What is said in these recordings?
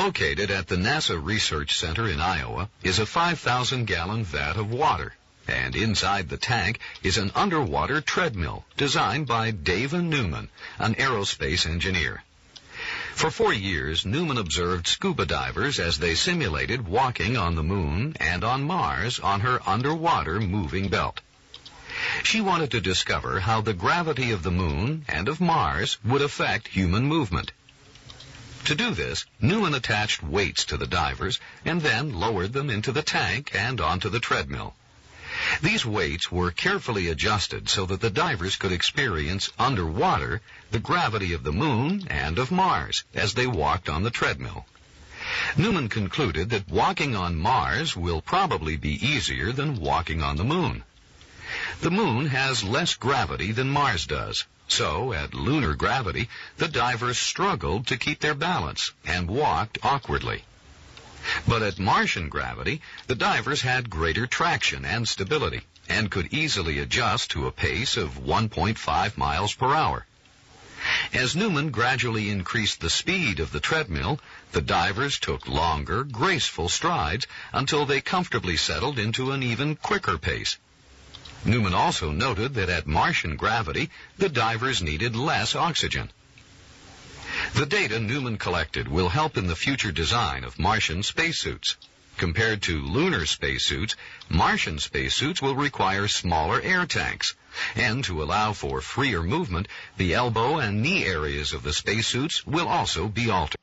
Located at the NASA Research Center in Iowa is a 5,000-gallon vat of water, and inside the tank is an underwater treadmill designed by Dava Newman, an aerospace engineer. For 4 years, Newman observed scuba divers as they simulated walking on the moon and on Mars on her underwater moving belt. She wanted to discover how the gravity of the moon and of Mars would affect human movement. To do this, Newman attached weights to the divers and then lowered them into the tank and onto the treadmill. These weights were carefully adjusted so that the divers could experience underwater the gravity of the moon and of Mars as they walked on the treadmill. Newman concluded that walking on Mars will probably be easier than walking on the moon. The moon has less gravity than Mars does, so at lunar gravity, the divers struggled to keep their balance and walked awkwardly. But at Martian gravity, the divers had greater traction and stability and could easily adjust to a pace of 1.5 miles per hour. As Newman gradually increased the speed of the treadmill, the divers took longer, graceful strides until they comfortably settled into an even quicker pace. Newman also noted that at Martian gravity, the divers needed less oxygen. The data Newman collected will help in the future design of Martian spacesuits. Compared to lunar spacesuits, Martian spacesuits will require smaller air tanks, and to allow for freer movement, the elbow and knee areas of the spacesuits will also be altered.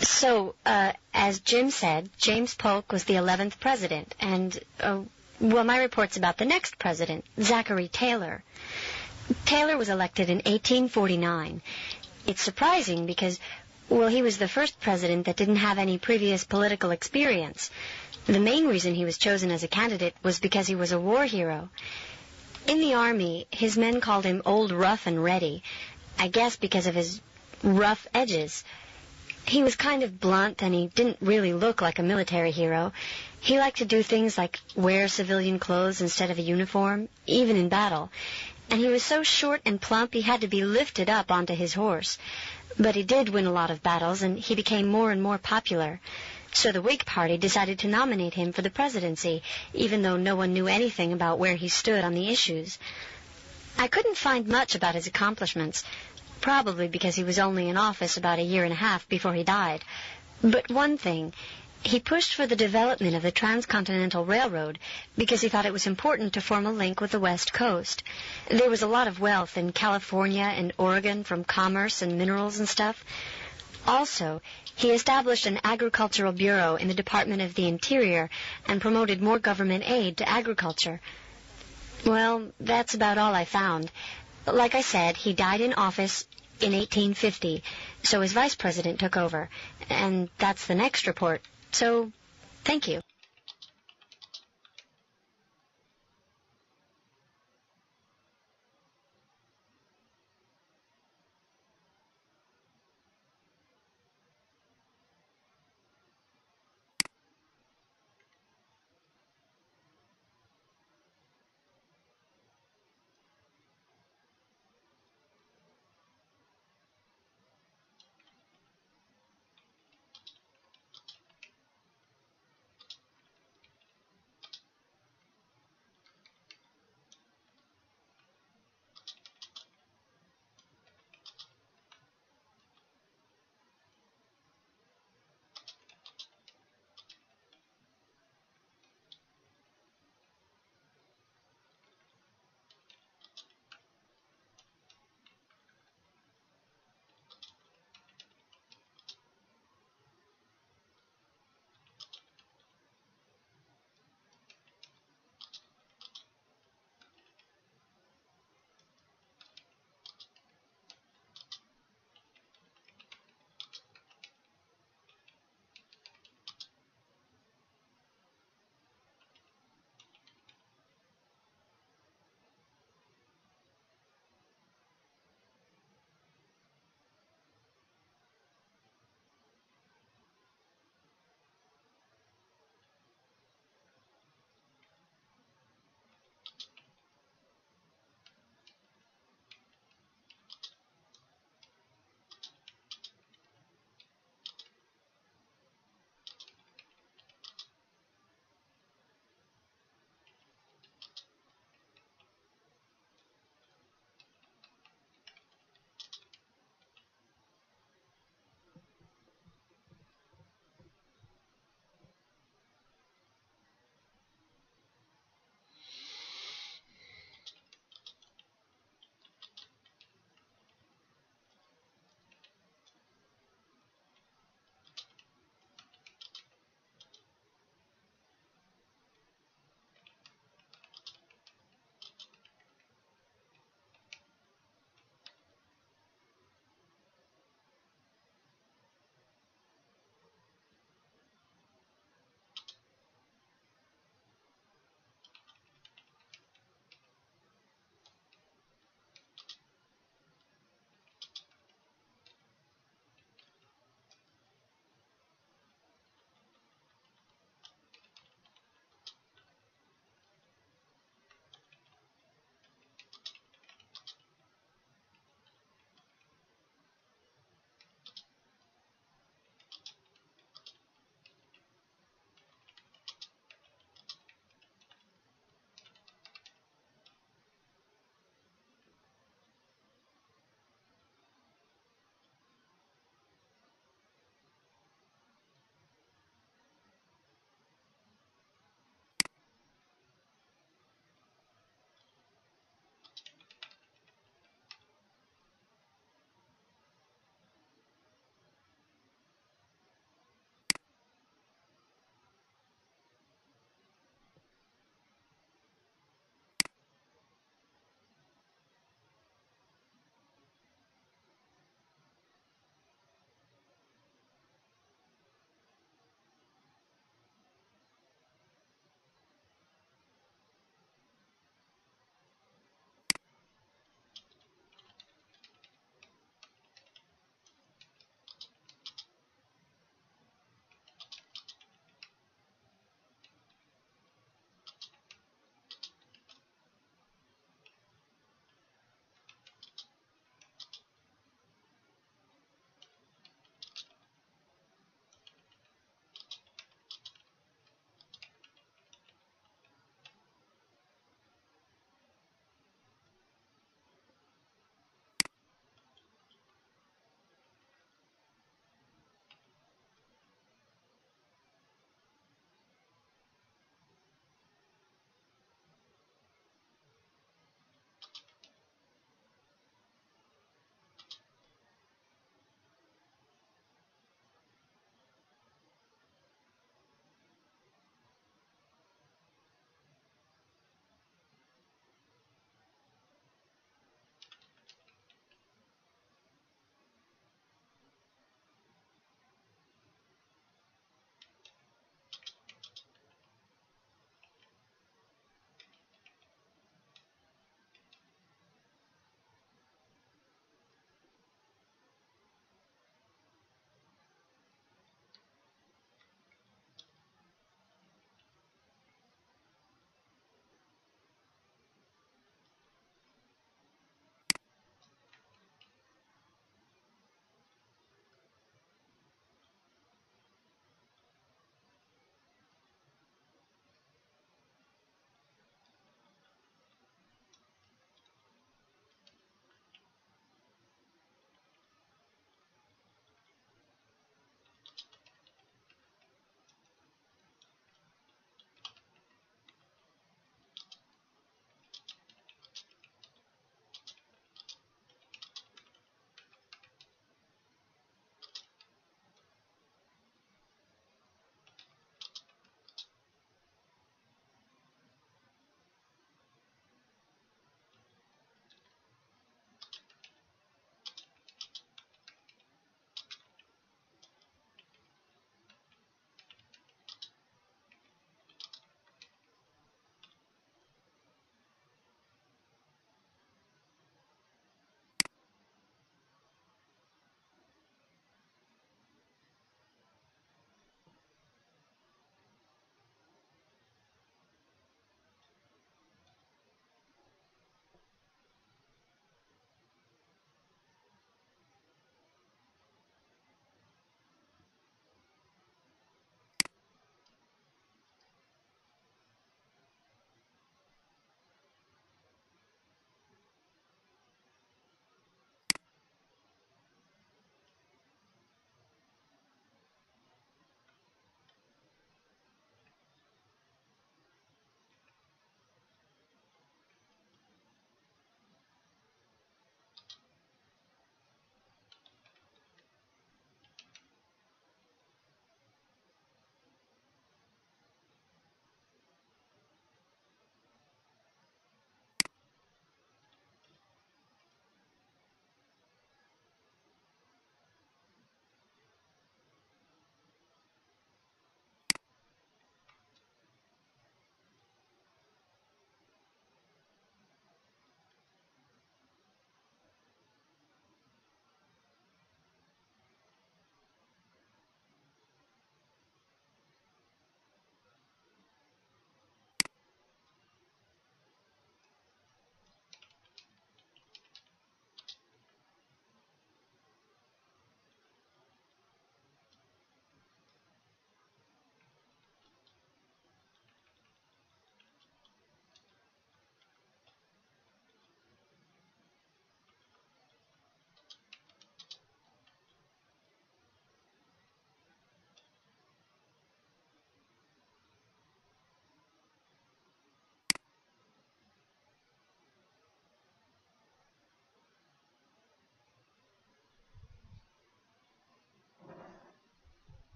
So, as Jim said, James Polk was the 11th president, and, well, my report's about the next president, Zachary Taylor. Taylor was elected in 1849. It's surprising because, well, he was the first president that didn't have any previous political experience. The main reason he was chosen as a candidate was because he was a war hero. In the Army, his men called him Old Rough and Ready, I guess because of his rough edges. He was kind of blunt, and he didn't really look like a military hero. He liked to do things like wear civilian clothes instead of a uniform, even in battle. And he was so short and plump he had to be lifted up onto his horse. But he did win a lot of battles, and he became more and more popular. So the Whig Party decided to nominate him for the presidency, even though no one knew anything about where he stood on the issues. I couldn't find much about his accomplishments, probably because he was only in office about a year and a half before he died. But one thing, he pushed for the development of the Transcontinental Railroad because he thought it was important to form a link with the West Coast. There was a lot of wealth in California and Oregon from commerce and minerals and stuff. Also, he established an agricultural bureau in the Department of the Interior and promoted more government aid to agriculture. Well, that's about all I found. Like I said, he died in office in 1850, so his vice president took over. And that's the next report. So, thank you.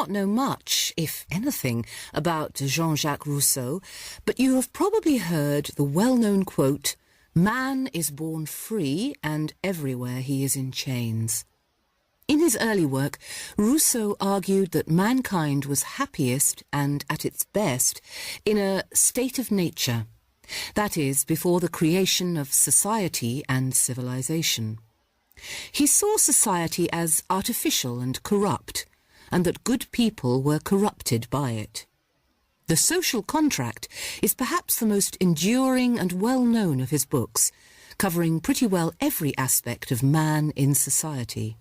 not know much, if anything, about Jean-Jacques Rousseau, but you have probably heard the well-known quote, "Man is born free, and everywhere he is in chains." In his early work, Rousseau argued that mankind was happiest and at its best in a state of nature, that is, before the creation of society and civilization. He saw society as artificial and corrupt, and that good people were corrupted by it. The Social Contract is perhaps the most enduring and well-known of his books, covering pretty well every aspect of man in society.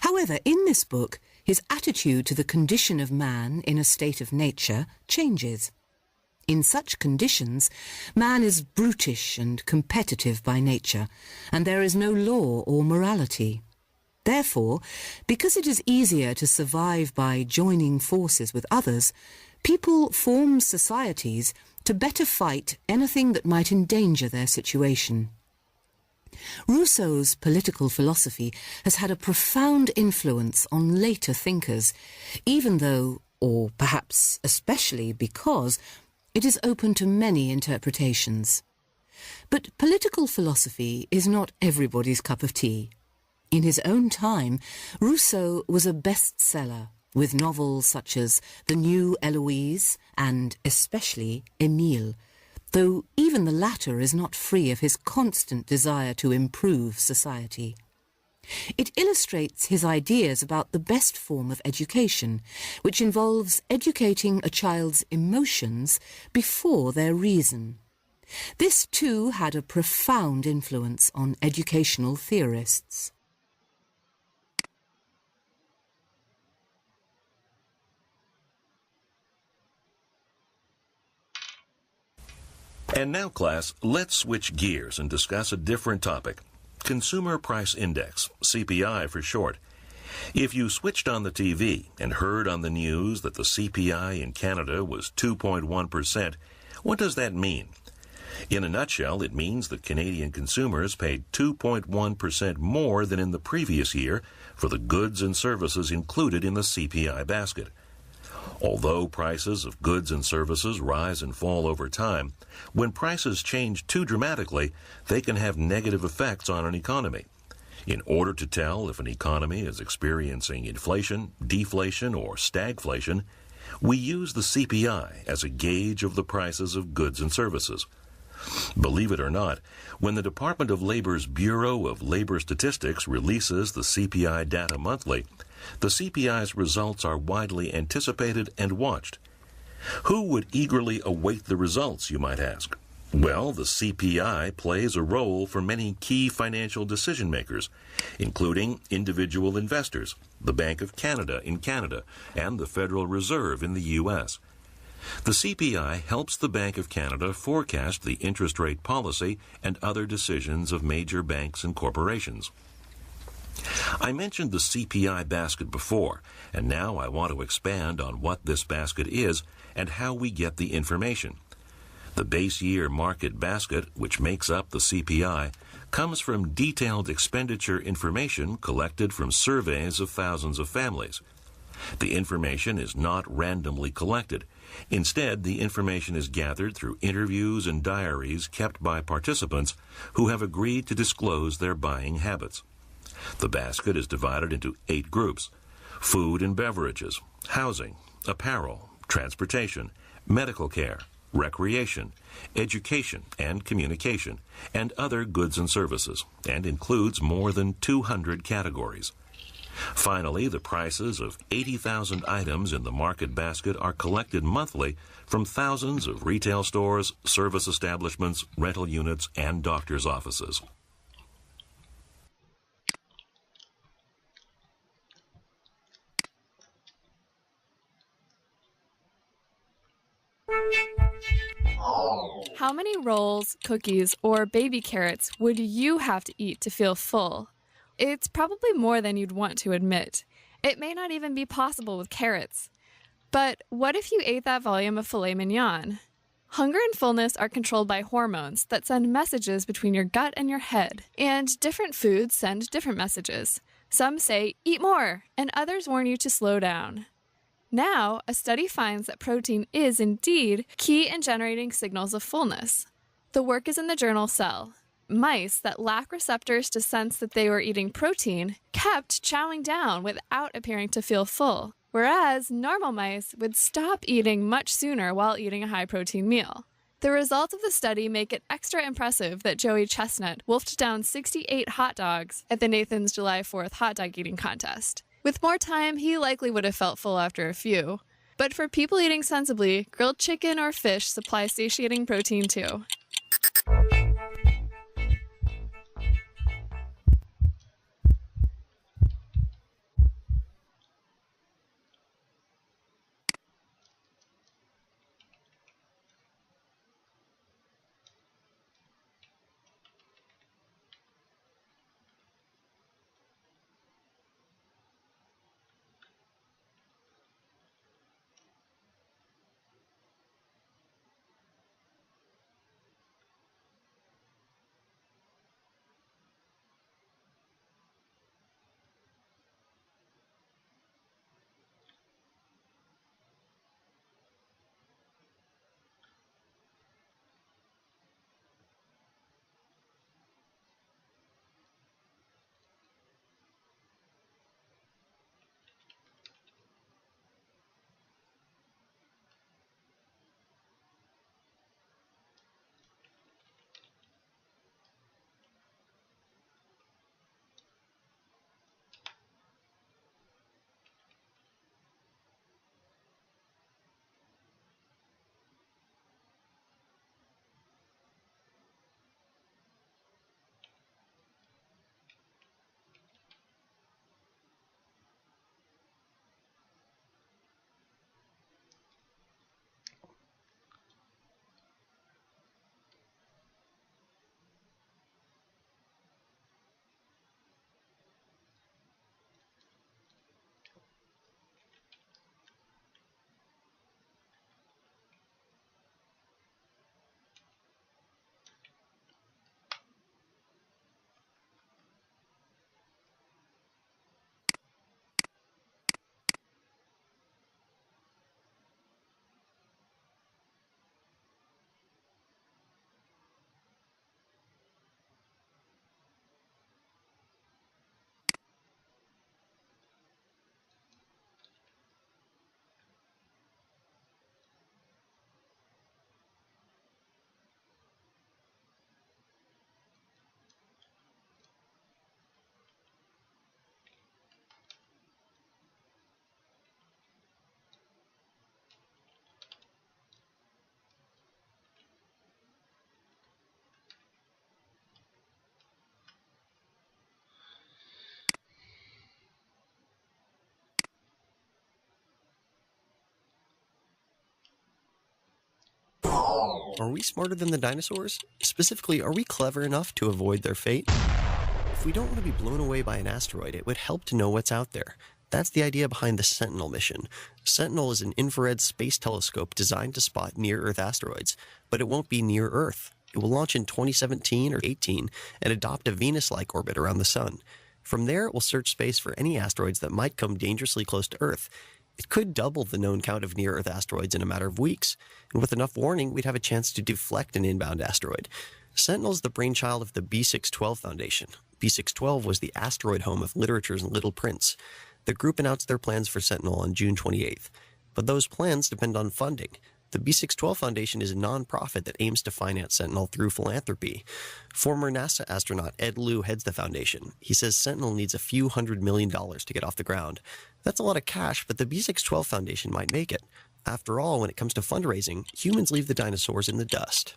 However, in this book, his attitude to the condition of man in a state of nature changes. In such conditions, man is brutish and competitive by nature, and there is no law or morality. Therefore, because it is easier to survive by joining forces with others, people form societies to better fight anything that might endanger their situation. Rousseau's political philosophy has had a profound influence on later thinkers, even though, or perhaps especially because, it is open to many interpretations. But political philosophy is not everybody's cup of tea. In his own time, Rousseau was a bestseller, with novels such as The New Eloise and especially Émile, though even the latter is not free of his constant desire to improve society. It illustrates his ideas about the best form of education, which involves educating a child's emotions before their reason. This too had a profound influence on educational theorists. And now, class, let's switch gears and discuss a different topic. Consumer Price Index, CPI for short. If you switched on the TV and heard on the news that the CPI in Canada was 2.1%, what does that mean? In a nutshell, it means that Canadian consumers paid 2.1% more than in the previous year for the goods and services included in the CPI basket. Although prices of goods and services rise and fall over time, when prices change too dramatically, they can have negative effects on an economy. In order to tell if an economy is experiencing inflation, deflation, or stagflation, we use the CPI as a gauge of the prices of goods and services. Believe it or not, when the Department of Labor's Bureau of Labor Statistics releases the CPI data monthly, the CPI's results are widely anticipated and watched. Who would eagerly await the results, you might ask? Well, the CPI plays a role for many key financial decision makers, including individual investors, the Bank of Canada in Canada, and the Federal Reserve in the U.S. The CPI helps the Bank of Canada forecast the interest rate policy and other decisions of major banks and corporations. I mentioned the CPI basket before, and now I want to expand on what this basket is and how we get the information. The base year market basket, which makes up the CPI, comes from detailed expenditure information collected from surveys of thousands of families. The information is not randomly collected. Instead, the information is gathered through interviews and diaries kept by participants who have agreed to disclose their buying habits. The basket is divided into 8 groups: food and beverages, housing, apparel, transportation, medical care, recreation, education and communication, and other goods and services, and includes more than 200 categories. Finally, the prices of 80,000 items in the market basket are collected monthly from thousands of retail stores, service establishments, rental units, and doctors' offices. How many rolls, cookies, or baby carrots would you have to eat to feel full? It's probably more than you'd want to admit. It may not even be possible with carrots. But what if you ate that volume of filet mignon? Hunger and fullness are controlled by hormones that send messages between your gut and your head. And different foods send different messages. Some say, eat more, and others warn you to slow down. Now, a study finds that protein is indeed key in generating signals of fullness. The work is in the journal Cell. Mice that lack receptors to sense that they were eating protein kept chowing down without appearing to feel full, whereas normal mice would stop eating much sooner while eating a high-protein meal. The results of the study make it extra impressive that Joey Chestnut wolfed down 68 hot dogs at the Nathan's July 4th hot dog eating contest. With more time, he likely would have felt full after a few. But for people eating sensibly, grilled chicken or fish supply satiating protein too. Are we smarter than the dinosaurs? Specifically, are we clever enough to avoid their fate? If we don't want to be blown away by an asteroid, it would help to know what's out there. That's the idea behind the Sentinel mission. Sentinel is an infrared space telescope designed to spot near-Earth asteroids, but it won't be near Earth. It will launch in 2017 or 18 and adopt a Venus-like orbit around the Sun. From there, it will search space for any asteroids that might come dangerously close to Earth. It could double the known count of near-Earth asteroids in a matter of weeks, and with enough warning, we'd have a chance to deflect an inbound asteroid. Sentinel is the brainchild of the B612 Foundation. B612 was the asteroid home of Literature's Little Prince. The group announced their plans for Sentinel on June 28th, but those plans depend on funding. The B612 Foundation is a nonprofit that aims to finance Sentinel through philanthropy. Former NASA astronaut Ed Lu heads the foundation. He says Sentinel needs a few $100 million to get off the ground. That's a lot of cash, but the B612 Foundation might make it. After all, when it comes to fundraising, humans leave the dinosaurs in the dust.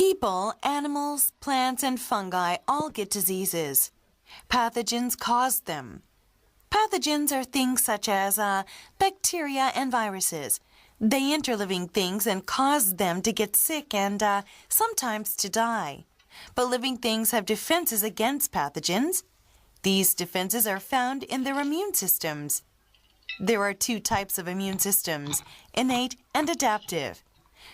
People, animals, plants, and fungi all get diseases. Pathogens cause them. Pathogens are things such as bacteria and viruses. They enter living things and cause them to get sick and sometimes to die. But living things have defenses against pathogens. These defenses are found in their immune systems. There are two types of immune systems, innate and adaptive.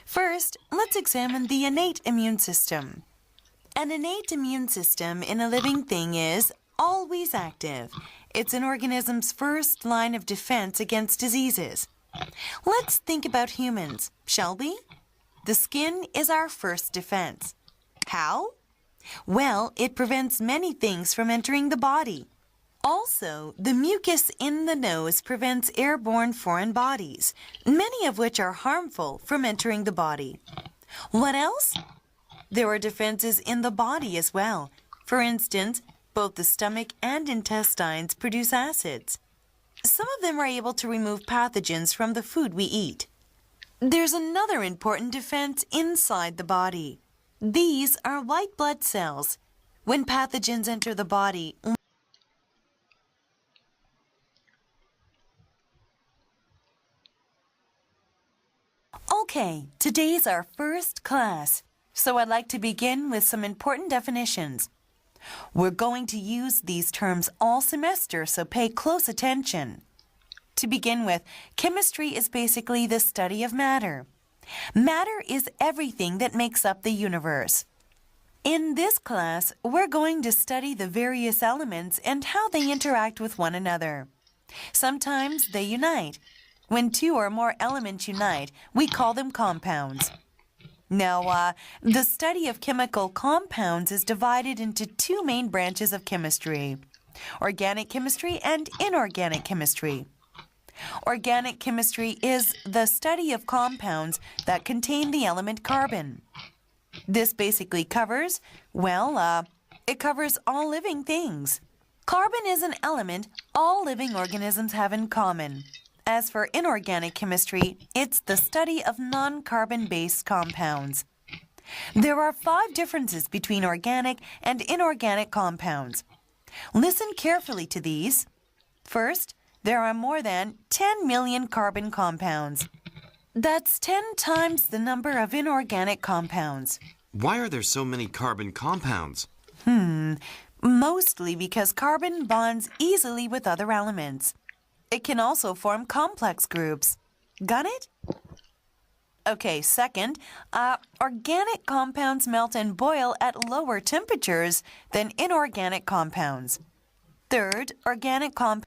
First, let's examine the innate immune system. An innate immune system in a living thing is always active. It's an organism's first line of defense against diseases. Let's think about humans, shall we? The skin is our first defense. How? Well, it prevents many things from entering the body. Also, the mucus in the nose prevents airborne foreign bodies, many of which are harmful, from entering the body. What else? There are defenses in the body as well. For instance, both the stomach and intestines produce acids. Some of them are able to remove pathogens from the food we eat. There's another important defense inside the body. These are white blood cells. When pathogens enter the body, Okay, today's our first class, so I'd like to begin with some important definitions. We're going to use these terms all semester, so pay close attention. To begin with, chemistry is basically the study of matter. Matter is everything that makes up the universe. In this class, we're going to study the various elements and how they interact with one another. Sometimes they unite. When two or more elements unite, we call them compounds. Now, the study of chemical compounds is divided into two main branches of chemistry: organic chemistry and inorganic chemistry. Organic chemistry is the study of compounds that contain the element carbon. This basically covers, it covers all living things. Carbon is an element all living organisms have in common. As for inorganic chemistry, it's the study of non-carbon-based compounds. There are 5 differences between organic and inorganic compounds. Listen carefully to these. First, there are more than 10 million carbon compounds. That's 10 times the number of inorganic compounds. Why are there so many carbon compounds? Mostly because carbon bonds easily with other elements. It can also form complex groups. Got it? Okay, second, organic compounds melt and boil at lower temperatures than inorganic compounds. Third, organic compounds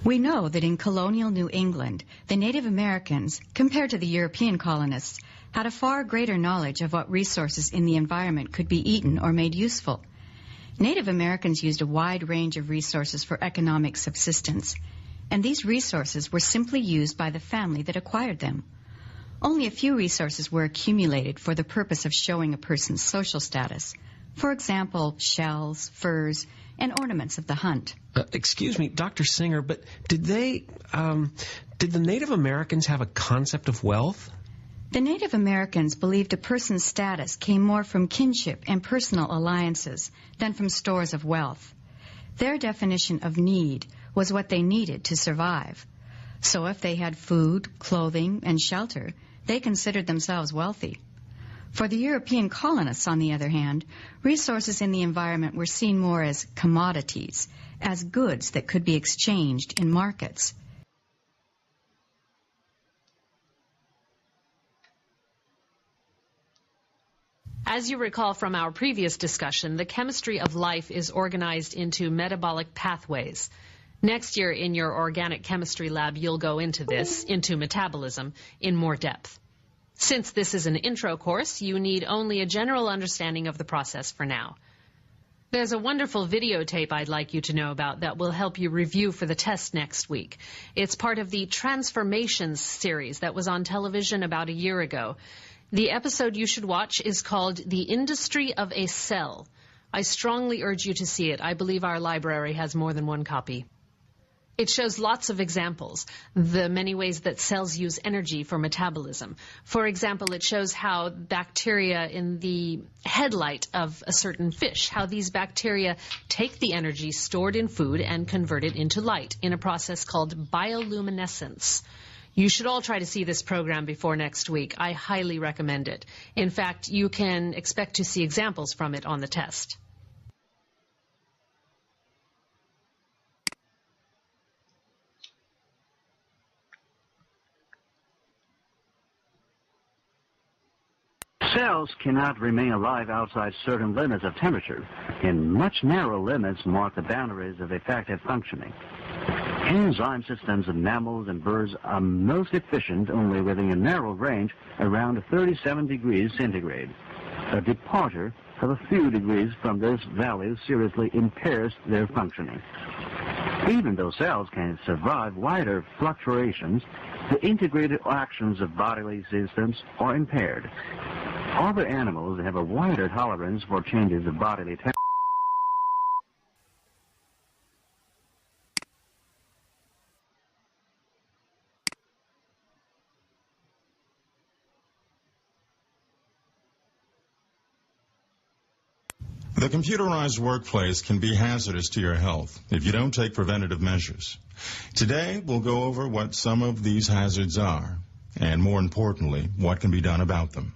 We know that in colonial New England, the Native Americans, compared to the European colonists, had a far greater knowledge of what resources in the environment could be eaten or made useful. Native Americans used a wide range of resources for economic subsistence, and these resources were simply used by the family that acquired them. Only a few resources were accumulated for the purpose of showing a person's social status. For example, shells, furs, and ornaments of the hunt. Excuse me, Dr. Singer, but did the Native Americans have a concept of wealth? The Native Americans believed a person's status came more from kinship and personal alliances than from stores of wealth. Their definition of need was what they needed to survive. So if they had food, clothing, and shelter, they considered themselves wealthy. For the European colonists, on the other hand, resources in the environment were seen more as commodities, as goods that could be exchanged in markets. As you recall from our previous discussion, the chemistry of life is organized into metabolic pathways. Next year in your organic chemistry lab, you'll go into this, into metabolism, in more depth. Since this is an intro course, you need only a general understanding of the process for now. There's a wonderful videotape I'd like you to know about that will help you review for the test next week. It's part of the Transformations series that was on television about a year ago. The episode you should watch is called The Industry of a Cell. I strongly urge you to see it. I believe our library has more than one copy. It shows lots of examples, the many ways that cells use energy for metabolism. For example, it shows how bacteria in the headlight of a certain fish, how these bacteria take the energy stored in food and convert it into light in a process called bioluminescence. You should all try to see this program before next week. I highly recommend it. In fact, you can expect to see examples from it on the test. Cells cannot remain alive outside certain limits of temperature, and much narrow limits mark the boundaries of effective functioning. Enzyme systems of mammals and birds are most efficient only within a narrow range around 37 degrees centigrade. A departure of a few degrees from this value seriously impairs their functioning. Even though cells can survive wider fluctuations, the integrated actions of bodily systems are impaired. Other animals have a wider tolerance for changes of bodily temperature. The computerized workplace can be hazardous to your health if you don't take preventative measures. Today, we'll go over what some of these hazards are, and more importantly, what can be done about them.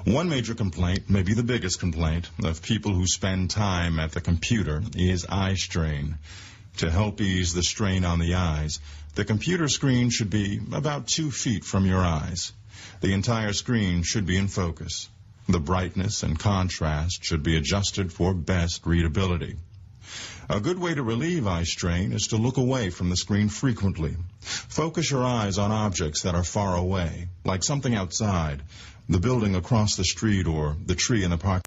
One major complaint, maybe the biggest complaint, of people who spend time at the computer is eye strain. To help ease the strain on the eyes, the computer screen should be about 2 feet from your eyes. The entire screen should be in focus. The brightness and contrast should be adjusted for best readability. A good way to relieve eye strain is to look away from the screen frequently. Focus your eyes on objects that are far away, like something outside, the building across the street, or the tree in the park.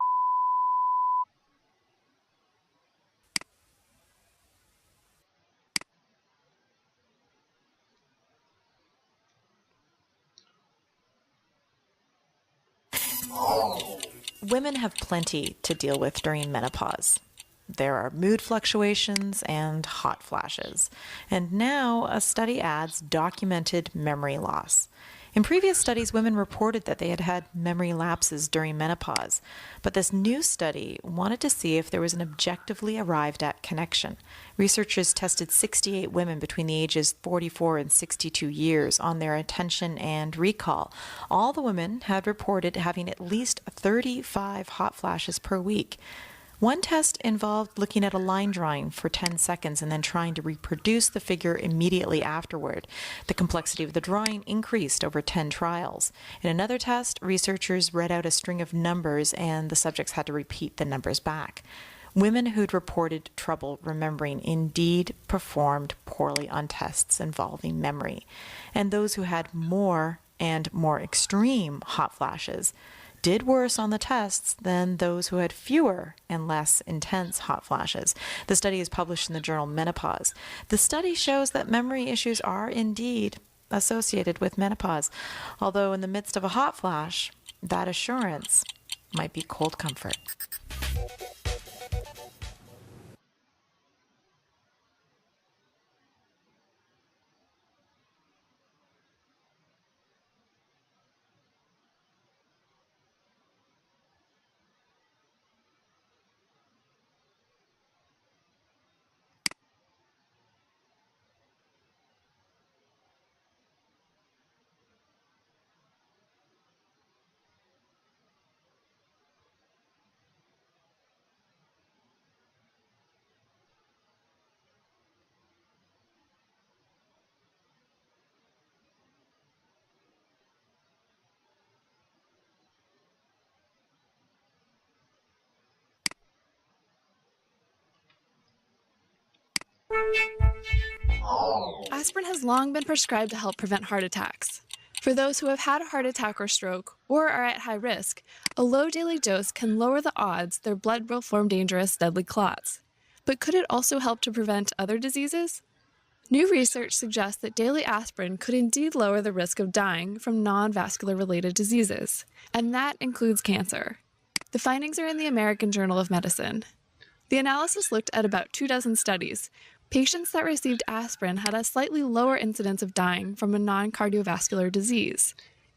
Women have plenty to deal with during menopause. There are mood fluctuations and hot flashes. And now a study adds documented memory loss. In previous studies, women reported that they had had memory lapses during menopause, but this new study wanted to see if there was an objectively arrived at connection. Researchers tested 68 women between the ages 44 and 62 years on their attention and recall. All the women had reported having at least 35 hot flashes per week. One test involved looking at a line drawing for 10 seconds and then trying to reproduce the figure immediately afterward. The complexity of the drawing increased over 10 trials. In another test, researchers read out a string of numbers and the subjects had to repeat the numbers back. Women who'd reported trouble remembering indeed performed poorly on tests involving memory. And those who had more and more extreme hot flashes did worse on the tests than those who had fewer and less intense hot flashes. The study is published in the journal Menopause. The study shows that memory issues are indeed associated with menopause, although in the midst of a hot flash, that assurance might be cold comfort. Aspirin has long been prescribed to help prevent heart attacks. For those who have had a heart attack or stroke, or are at high risk, a low daily dose can lower the odds their blood will form dangerous, deadly clots. But could it also help to prevent other diseases? New research suggests that daily aspirin could indeed lower the risk of dying from non-vascular related diseases, and that includes cancer. The findings are in the American Journal of Medicine. The analysis looked at about 24 studies, Patients that received aspirin had a slightly lower incidence of dying from a non-cardiovascular disease.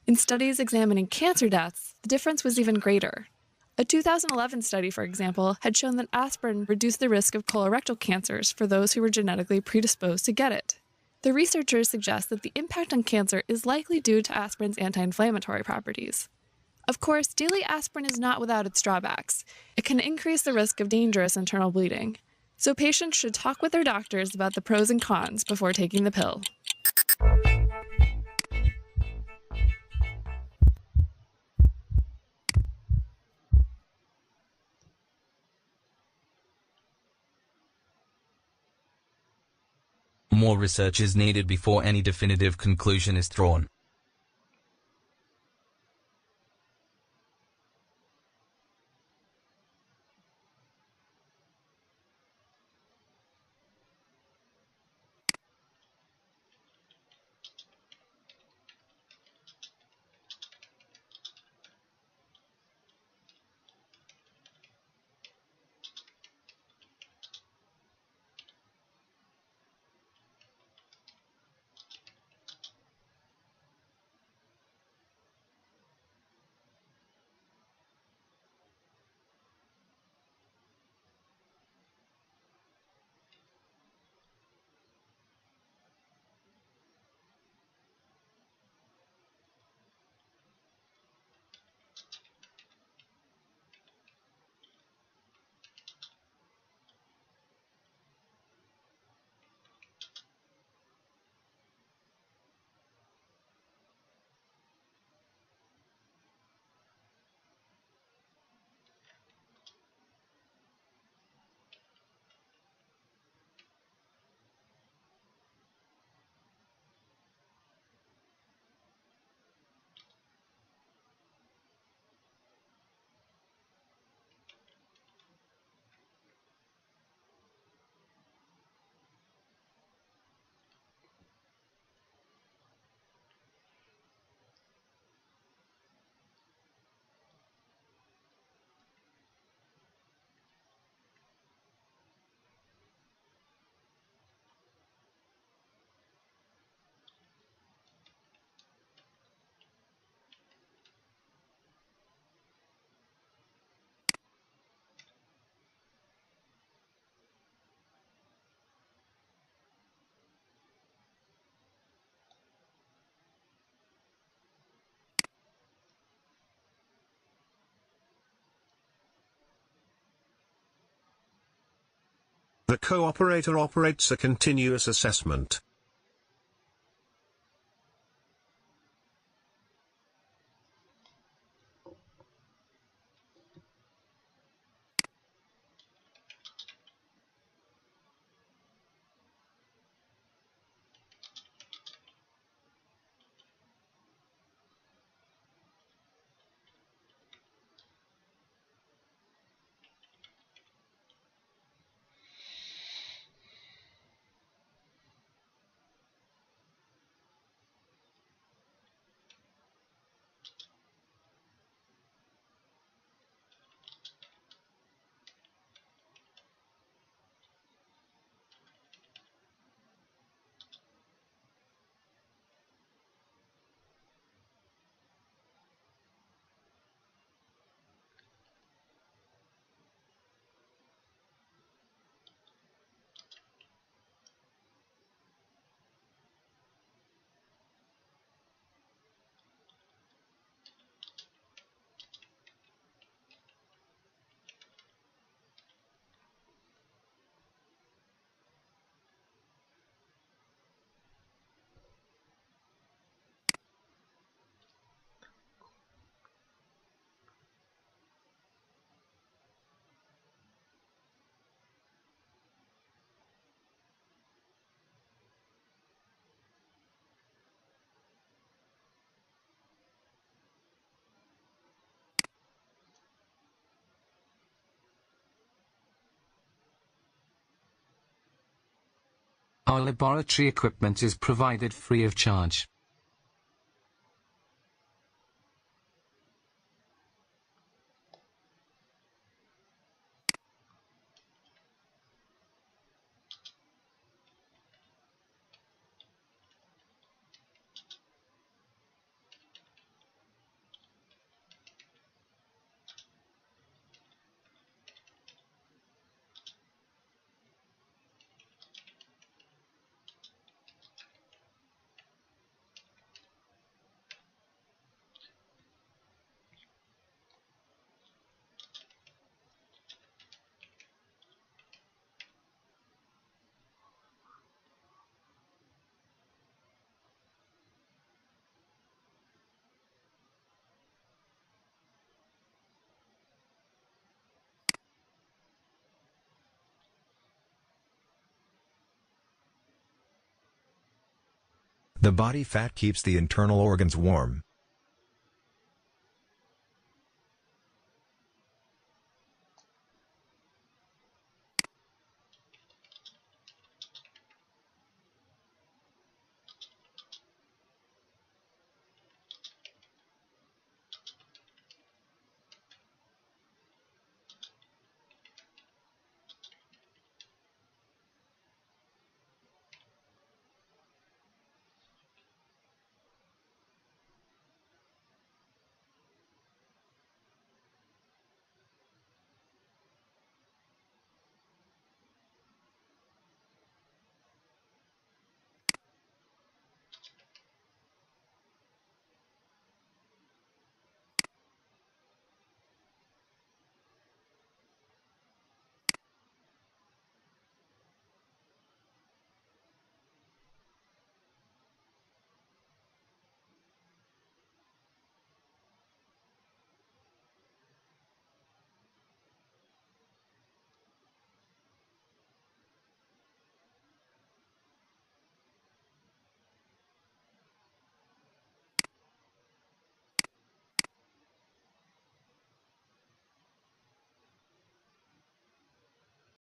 In studies examining cancer deaths, the difference was even greater. A 2011 study, for example, had shown that aspirin reduced the risk of colorectal cancers for those who were genetically predisposed to get it. The researchers suggest that the impact on cancer is likely due to aspirin's anti-inflammatory properties. Of course, daily aspirin is not without its drawbacks. It can increase the risk of dangerous internal bleeding. So patients should talk with their doctors about the pros and cons before taking the pill. More research is needed before any definitive conclusion is drawn. The cooperator operates a continuous assessment. Our laboratory equipment is provided free of charge. The body fat keeps the internal organs warm,